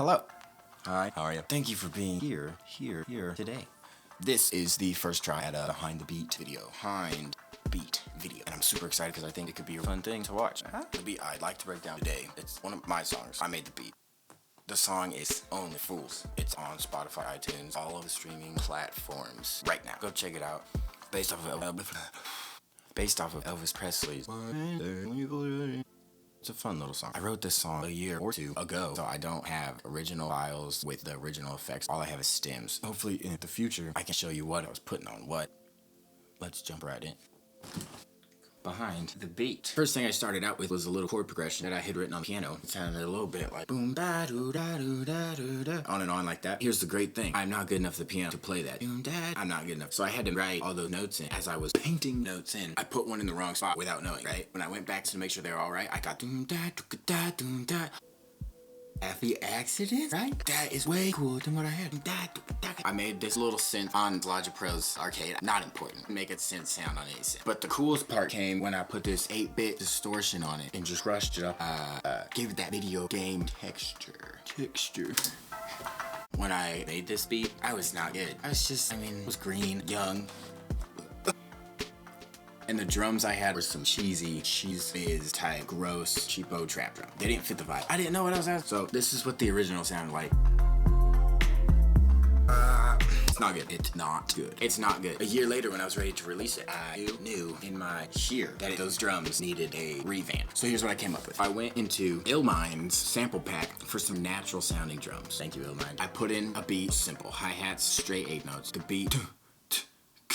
Hello. Hi, how are you? Thank you for being here today. This is the first try at a Behind the Beat video. And I'm super excited because I think it could be a fun thing to watch. The beat I'd like to break down today, it's one of my songs. I made the beat. The song is Only Fools. It's on Spotify, iTunes, all of the streaming platforms right now. Go check it out. Based off of Elvis Presley's. It's a fun little song. I wrote this song a year or two ago, so I don't have original files with the original effects. All I have is stems. Hopefully in the future, I can show you what I was putting on what. Let's jump right in. Behind the Beat. First thing I started out with was a little chord progression that I had written on the piano. It sounded a little bit like boom da doo da doo da doo da, on and on like that. Here's the great thing. I'm not good enough for the piano to play that. Boom da. I'm not good enough. So I had to write all those notes in. As I was painting notes in, I put one in the wrong spot without knowing, right? When I went back to make sure they were all right, I got doom da doo da doom da. Happy accident, right? That is way cooler than what I had. I made this little synth on Logic Pro's arcade. Not important. Make it synth sound on any synth. But the coolest part came when I put this 8-bit distortion on it and just crushed it up. Gave it that video game texture. When I made this beat, I was not good. I was green, young. And the drums I had were some cheesy, cheese biz type, gross, cheapo trap drum. They didn't fit the vibe. I didn't know what I was at. So this is what the original sounded like. It's not good. It's not good. It's not good. A year later when I was ready to release it, I knew in my ear that those drums needed a revamp. So here's what I came up with. I went into Illmind's sample pack for some natural sounding drums. Thank you, Illmind. I put in a beat, simple. Hi-hats, straight 8 notes. The beat.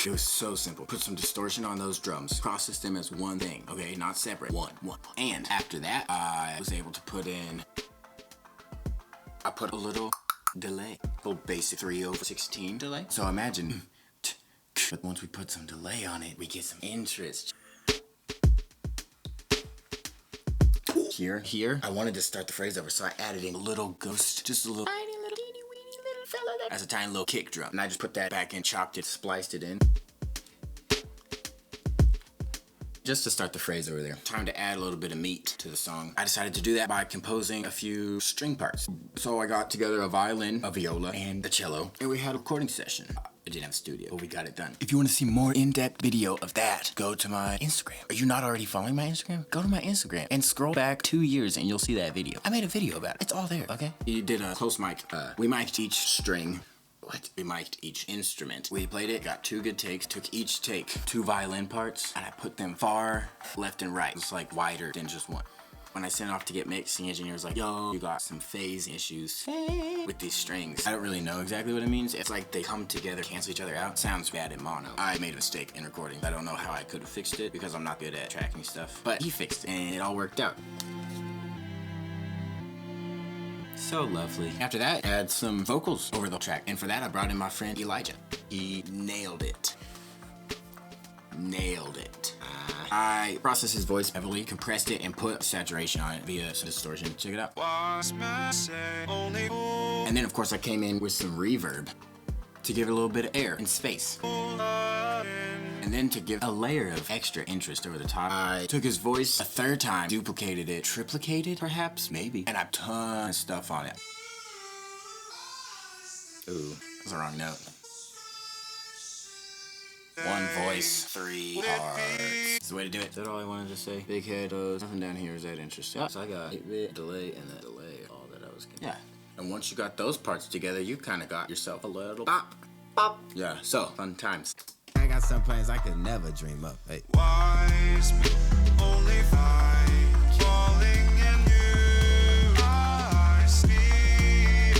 It was so simple. Put some distortion on those drums. Process them as one thing, okay? Not separate. One. And after that, I was able to put a little delay. A little basic 3/16 delay. So imagine, but once we put some delay on it, we get some interest. Here, I wanted to start the phrase over, so I added in a little ghost, just a little tiny little teeny weeny little fella as a tiny little kick drum. And I just put that back in, chopped it, spliced it in. Just to start the phrase over there. Time to add a little bit of meat to the song. I decided to do that by composing a few string parts. So I got together a violin, a viola, and a cello, and we had a recording session. I didn't have a studio, but we got it done. If you want to see more in-depth video of that, go to my Instagram. Are you not already following my Instagram? Go to my Instagram and scroll back 2 years and you'll see that video. I made a video about it. It's all there, okay? You did a close mic. We mic'd each string. We mic'd each instrument. We played it, got 2 good takes, took each take 2 violin parts, and I put them far left and right. It's like wider than just one. When I sent it off to get mixed, the engineer was like, yo, you got some phase issues with these strings. I don't really know exactly what it means. It's like they come together, cancel each other out. Sounds bad in mono. I made a mistake in recording. I don't know how I could have fixed it because I'm not good at tracking stuff. But he fixed it and it all worked out. So lovely. After that, add some vocals over the track. And for that, I brought in my friend Elijah. He nailed it. I processed his voice heavily, compressed it, and put saturation on it via some distortion. Check it out. And then, of course, I came in with some reverb to give it a little bit of air and space. And then to give a layer of extra interest over the top, I took his voice a 3rd time, duplicated it, triplicated perhaps, maybe, and I put a ton of stuff on it. Ooh, that's the wrong note. 1 voice, 3 parts. That's the way to do it. Is that all I wanted to say? Big head, nothing down here is that interesting. Yeah, so I got 8-bit delay and that delay, all that I was getting. Yeah. And once you got those parts together, you kind of got yourself a little bop. Yeah, so, fun times. I got some plans I could never dream up. Hey. Wise men only fight, falling in you. I speak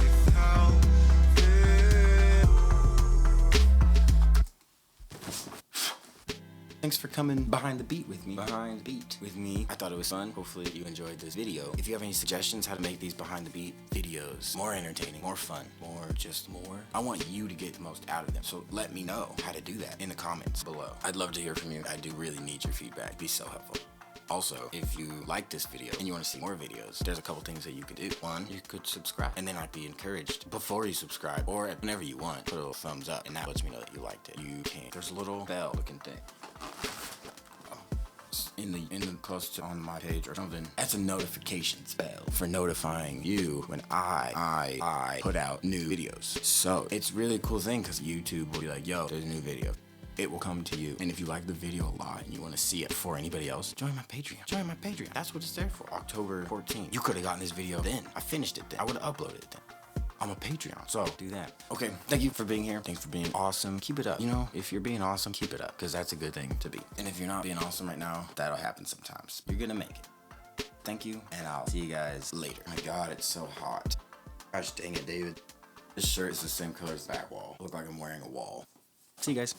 without fear. Thanks for coming behind the beat with me. I thought it was fun. Hopefully you enjoyed this video. If you have any suggestions how to make these behind the beat videos more entertaining, more fun, more, I want you to get the most out of them. So let me know how to do that in the comments below. I'd love to hear from you. I do really need your feedback. It'd be so helpful. Also, if you like this video and you want to see more videos, there's a couple things that you could do. 1, you could subscribe, and then I'd be encouraged before you subscribe, or whenever you want, put a little thumbs up, and that lets me know that you liked it. You can. There's a little bell looking thing. in the close to on my page or something. That's a notification bell for notifying you when I put out new videos. So it's really a cool thing because YouTube will be like, yo, there's a new video. It will come to you. And if you like the video a lot and you want to see it before anybody else, join my Patreon. Join my Patreon. That's what it's there for. October 14th. You could have gotten this video then. I finished it then. I would have uploaded it then. I'm a Patreon, so do that. Okay, thank you for being here. Thanks for being awesome. Keep it up. You know, if you're being awesome, keep it up, because that's a good thing to be. And if you're not being awesome right now, that'll happen sometimes. You're gonna make it. Thank you, and I'll see you guys later. Oh my God, it's so hot. Gosh dang it, David. This shirt is the same color as that wall. Look like I'm wearing a wall. See you guys.